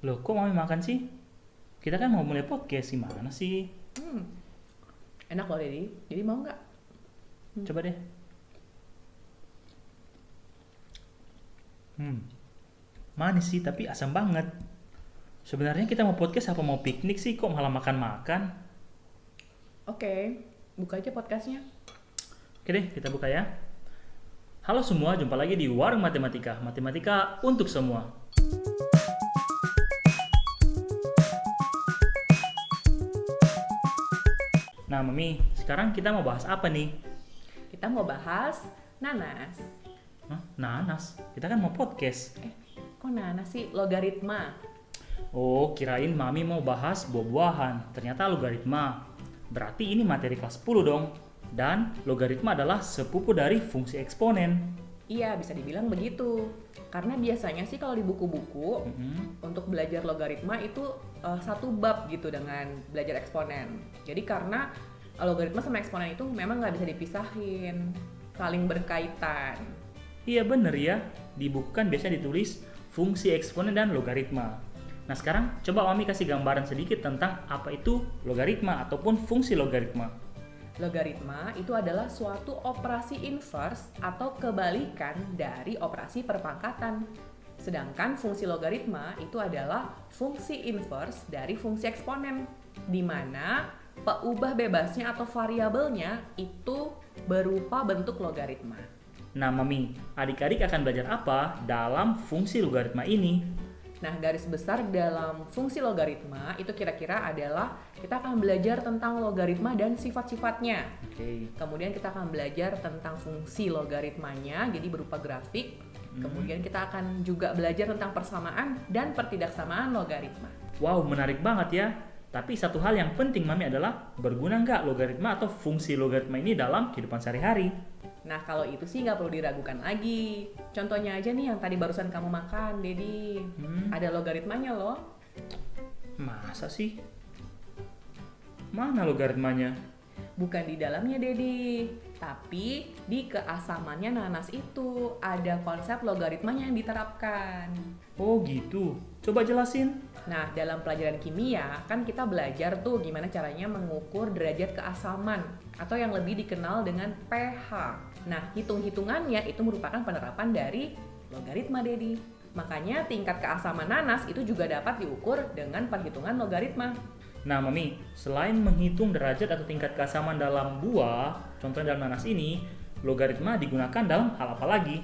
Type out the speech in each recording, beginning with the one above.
Loh, kok mami makan sih? Kita kan mau mulai podcast, gimana sih? Enak loh Dedi, jadi mau nggak? Coba deh. Manis sih, tapi asam banget. Sebenarnya kita mau podcast apa mau piknik sih? Kok malah makan-makan? Oke, buka aja podcastnya. Oke deh, kita buka ya. Halo semua, jumpa lagi di Warung Matematika. Matematika untuk semua. Nah, Mami, sekarang kita mau bahas apa nih? Kita mau bahas nanas. Hah? Nanas? Kita kan mau podcast. Kok nanas sih? Logaritma. Oh, kirain Mami mau bahas buah-buahan. Ternyata logaritma. Berarti ini materi kelas 10 dong. Dan logaritma adalah sepupu dari fungsi eksponen. Iya, bisa dibilang begitu. Karena biasanya sih kalau di buku-buku untuk belajar logaritma itu satu bab gitu dengan belajar eksponen. Jadi karena logaritma sama eksponen itu memang nggak bisa dipisahin, saling berkaitan. Iya bener ya, di buku kan biasanya ditulis fungsi eksponen dan logaritma. Nah sekarang coba Mami kasih gambaran sedikit tentang apa itu logaritma ataupun fungsi logaritma. Logaritma itu adalah suatu operasi inverse atau kebalikan dari operasi perpangkatan. Sedangkan fungsi logaritma itu adalah fungsi inverse dari fungsi eksponen, di mana peubah bebasnya atau variabelnya itu berupa bentuk logaritma. Nah Mami, adik-adik akan belajar apa dalam fungsi logaritma ini? Nah, garis besar dalam fungsi logaritma itu kira-kira adalah kita akan belajar tentang logaritma dan sifat-sifatnya. Oke. Kemudian kita akan belajar tentang fungsi logaritmanya, jadi berupa grafik. Kemudian kita akan juga belajar tentang persamaan dan pertidaksamaan logaritma. Wow, menarik banget ya. Tapi satu hal yang penting Mami adalah berguna nggak logaritma atau fungsi logaritma ini dalam kehidupan sehari-hari? Nah, kalau itu sih nggak perlu diragukan lagi. Contohnya aja nih yang tadi barusan kamu makan, Dedi. Ada logaritmanya loh. Masa sih? Mana logaritmanya? Bukan di dalamnya, Dedi. Tapi di keasamannya nanas itu ada konsep logaritmanya yang diterapkan. Oh gitu, coba jelasin. Nah, dalam pelajaran kimia kan kita belajar tuh gimana caranya mengukur derajat keasaman atau yang lebih dikenal dengan pH. Nah, hitung-hitungannya itu merupakan penerapan dari logaritma, Dedi. Makanya tingkat keasaman nanas itu juga dapat diukur dengan perhitungan logaritma. Nah Mami, selain menghitung derajat atau tingkat keasaman dalam buah, contohnya dalam nanas ini, logaritma digunakan dalam hal apa lagi?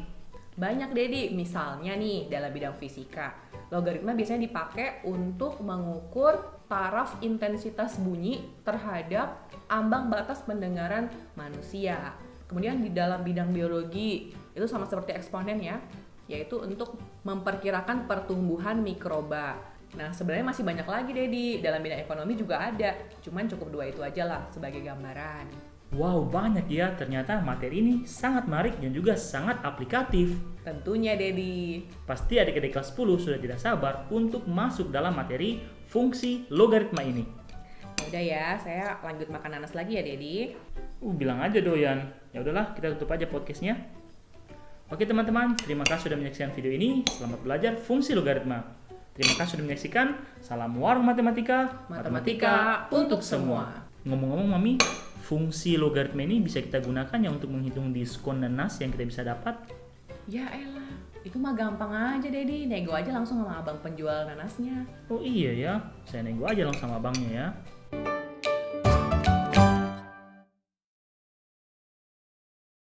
Banyak, Dedi. Misalnya nih dalam bidang fisika, logaritma biasanya dipakai untuk mengukur taraf intensitas bunyi terhadap ambang batas pendengaran manusia. Kemudian di dalam bidang biologi, itu sama seperti eksponen ya, yaitu untuk memperkirakan pertumbuhan mikroba. Nah, sebenarnya masih banyak lagi, Dedi. Dalam bidang ekonomi juga ada, cuman cukup 2 itu aja lah sebagai gambaran. Wow, banyak ya. Ternyata materi ini sangat menarik dan juga sangat aplikatif. Tentunya, Dedi. Pasti adik-adik kelas 10 sudah tidak sabar untuk masuk dalam materi fungsi logaritma ini. Udah ya, saya lanjut makan nanas lagi ya, Dedi. Bilang aja doyan. Ya udahlah, kita tutup aja podcastnya. Oke teman-teman, terima kasih sudah menyaksikan video ini. Selamat belajar fungsi logaritma. Terima kasih sudah menyaksikan. Salam Warung Matematika. Matematika untuk semua. Ngomong-ngomong Mami, fungsi logaritma ini bisa kita gunakan ya untuk menghitung diskon nanas yang kita bisa dapat? Ya elah, itu mah gampang aja, Dedi. Nego aja langsung sama abang penjual nanasnya. Oh iya ya, saya nego aja langsung sama abangnya ya.